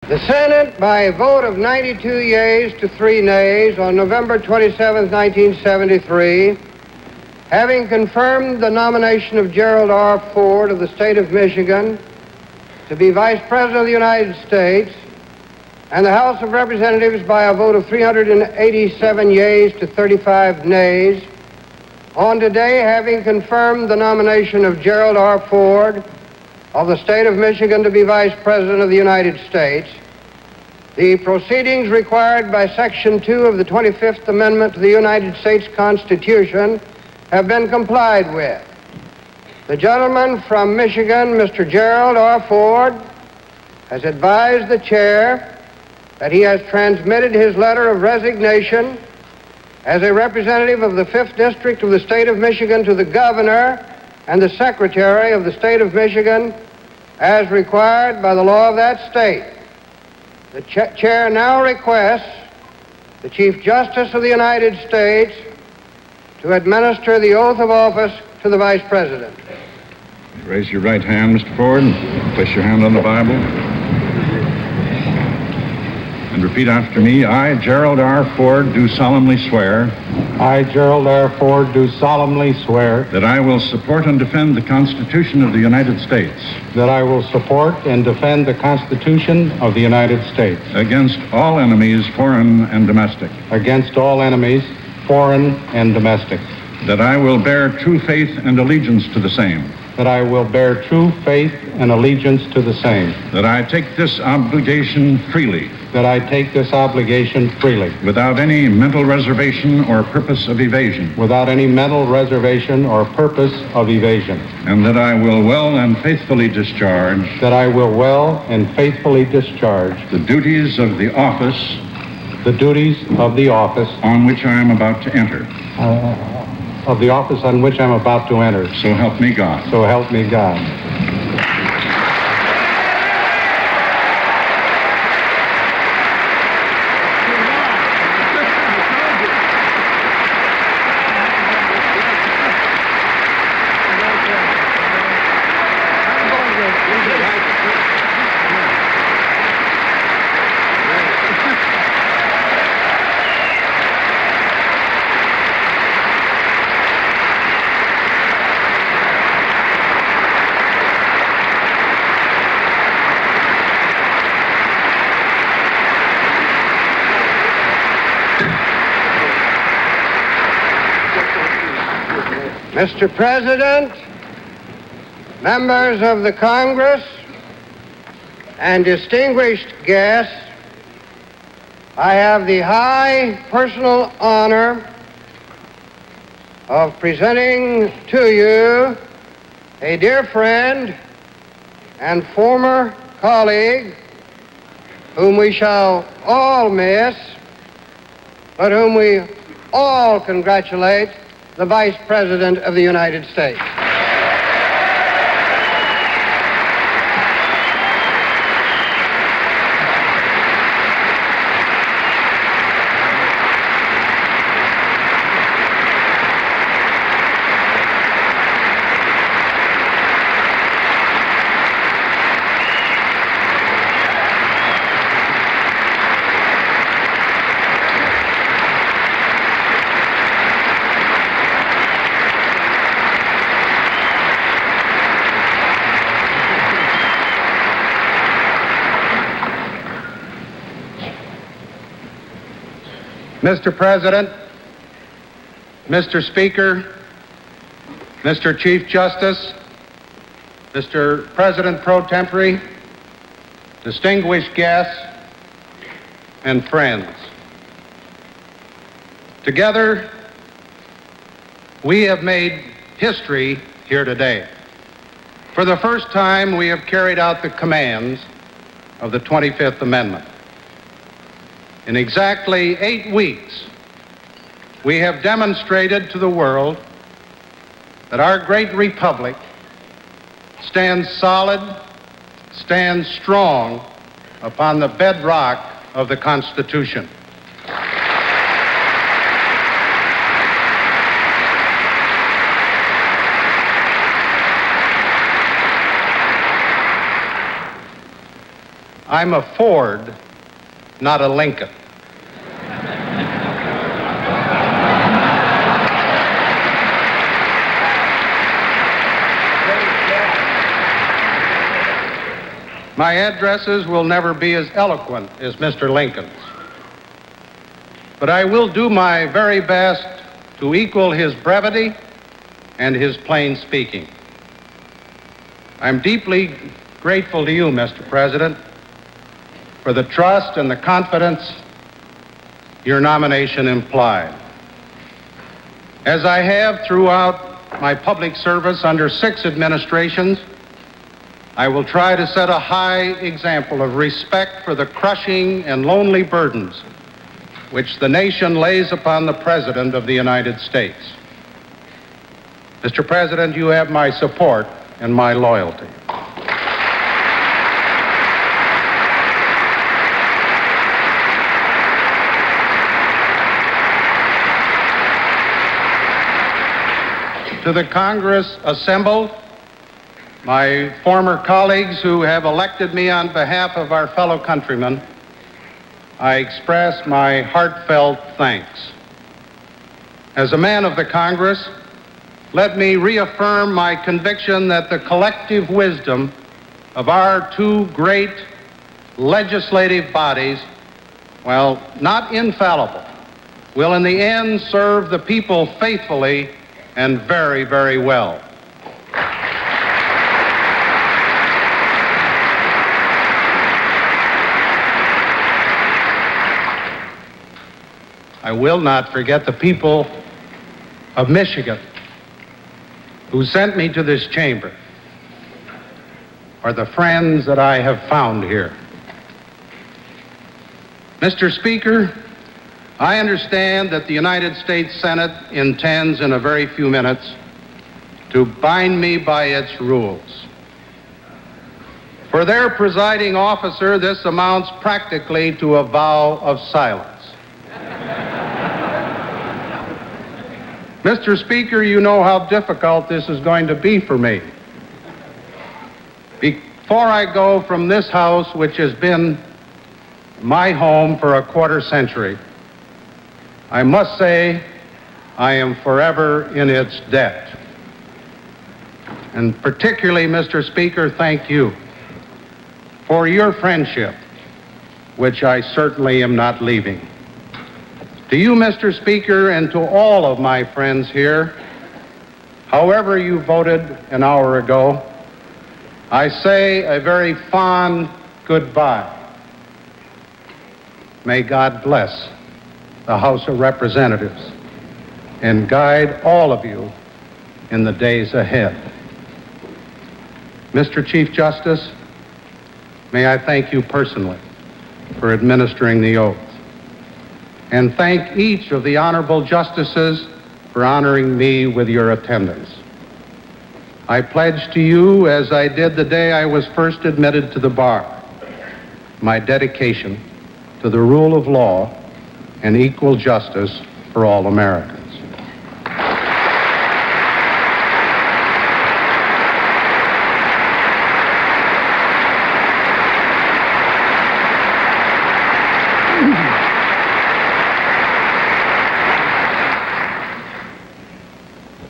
The Senate, by a vote of 92 yeas to 3 nays on November 27, 1973, having confirmed the nomination of Gerald R. Ford of the state of Michigan to be Vice President of the United States, and the House of Representatives, by a vote of 387 yeas to 35 nays, on today having confirmed the nomination of Gerald R. Ford of the state of Michigan to be Vice President of the United States, the proceedings required by Section 2 of the 25th Amendment to the United States Constitution have been complied with. The gentleman from Michigan, Mr. Gerald R. Ford, has advised the chair that he has transmitted his letter of resignation as a representative of the 5th District of the state of Michigan to the governor and the secretary of the state of Michigan as required by the law of that state. The chair now requests the Chief Justice of the United States to administer the oath of office to the Vice President. Raise your right hand, Mr. Ford, and place your hand on the Bible. And repeat after me. I, Gerald R. Ford, do solemnly swear. I, Gerald R. Ford, do solemnly swear that I will support and defend the Constitution of the United States. That I will support and defend the Constitution of the United States. Against all enemies, foreign and domestic. Against all enemies, foreign and domestic. That I will bear true faith and allegiance to the same. That I will bear true faith and allegiance to the same. That I take this obligation freely. That I take this obligation freely. Without any mental reservation or purpose of evasion. Without any mental reservation or purpose of evasion. And that I will well and faithfully discharge. That I will well and faithfully discharge. The duties of the office. The duties of the office. On which I am about to enter. Of the office on which I'm about to enter. So help me God. So help me God. Mr. President, members of the Congress, and distinguished guests, I have the high personal honor of presenting to you a dear friend and former colleague whom we shall all miss, but whom we all congratulate, the Vice President of the United States. Mr. President, Mr. Speaker, Mr. Chief Justice, Mr. President pro tempore, distinguished guests, and friends. Together, we have made history here today. For the first time, we have carried out the commands of the 25th Amendment. In exactly 8 weeks, we have demonstrated to the world that our great republic stands solid, stands strong upon the bedrock of the Constitution. I'm a Ford, not a Lincoln. My addresses will never be as eloquent as Mr. Lincoln's, but I will do my very best to equal his brevity and his plain speaking. I'm deeply grateful to you, Mr. President, for the trust and the confidence your nomination implied. As I have throughout my public service under 6 administrations, I will try to set a high example of respect for the crushing and lonely burdens which the nation lays upon the President of the United States. Mr. President, you have my support and my loyalty. To the Congress assembled, my former colleagues who have elected me on behalf of our fellow countrymen, I express my heartfelt thanks. As a man of the Congress, let me reaffirm my conviction that the collective wisdom of our 2 great legislative bodies, while not infallible, will in the end serve the people faithfully and very, very well. I will not forget the people of Michigan who sent me to this chamber, or the friends that I have found here. Mr. Speaker, I understand that the United States Senate intends in a very few minutes to bind me by its rules. For their presiding officer, this amounts practically to a vow of silence. Mr. Speaker, you know how difficult this is going to be for me. Before I go from this house, which has been my home for a quarter century, I must say I am forever in its debt. And particularly, Mr. Speaker, thank you for your friendship, which I certainly am not leaving. To you, Mr. Speaker, and to all of my friends here, however you voted an hour ago, I say a very fond goodbye. May God bless the House of Representatives and guide all of you in the days ahead. Mr. Chief Justice, may I thank you personally for administering the oath, and thank each of the honorable justices for honoring me with your attendance. I pledge to you, as I did the day I was first admitted to the bar, my dedication to the rule of law and equal justice for all Americans.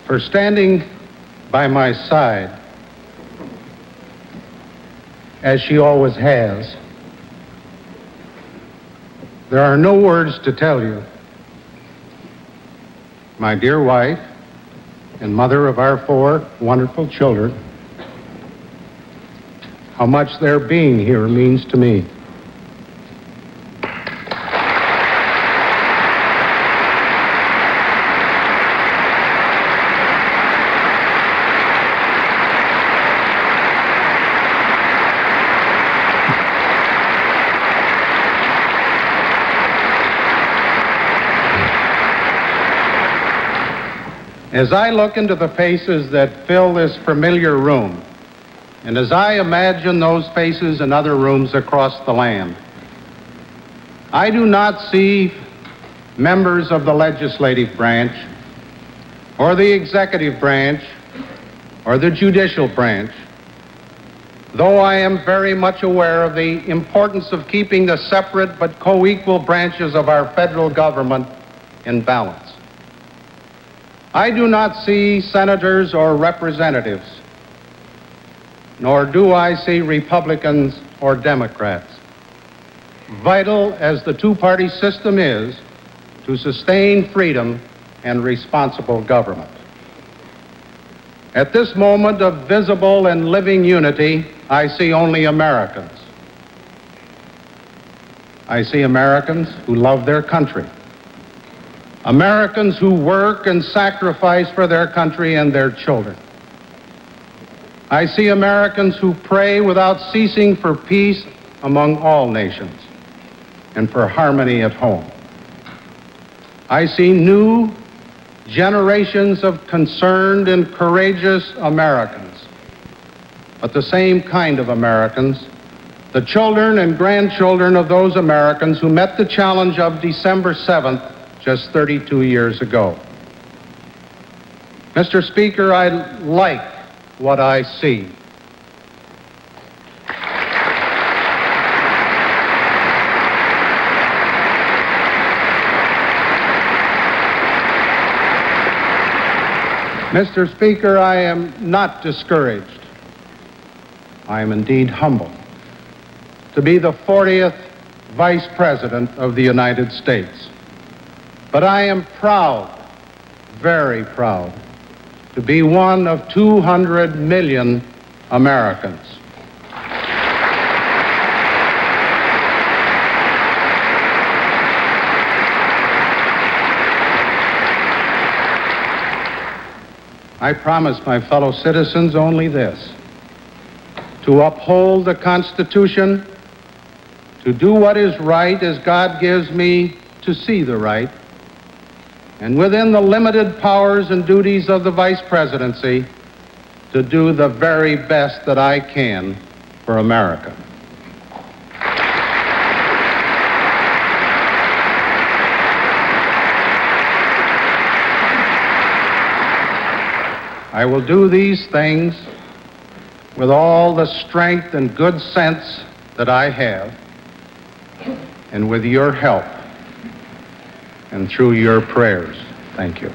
For standing by my side, as she always has, there are no words to tell you, my dear wife and mother of our 4 wonderful children, how much their being here means to me. As I look into the faces that fill this familiar room, and as I imagine those faces in other rooms across the land, I do not see members of the legislative branch, or the executive branch, or the judicial branch though I am very much aware of the importance of keeping the separate but co-equal branches of our federal government in balance. I do not see senators or representatives, nor do I see Republicans or Democrats. Vital as the two-party system is to sustain freedom and responsible government. At this moment of visible and living unity, I see only Americans. I see Americans who love their country. Americans who work and sacrifice for their country and their children. I see Americans who pray without ceasing for peace among all nations and for harmony at home. I see new generations of concerned and courageous Americans, but the same kind of Americans, the children and grandchildren of those Americans who met the challenge of December 7th just 32 years ago. Mr. Speaker, I like what I see. Mr. Speaker, I am not discouraged. I am indeed humbled to be the 40th Vice President of the United States. But I am proud, very proud, to be one of 200 million Americans. I promise my fellow citizens only this: to uphold the Constitution, to do what is right as God gives me to see the right, and within the limited powers and duties of the Vice Presidency, to do the very best that I can for America. I will do these things with all the strength and good sense that I have, and with your help and through your prayers. Thank you.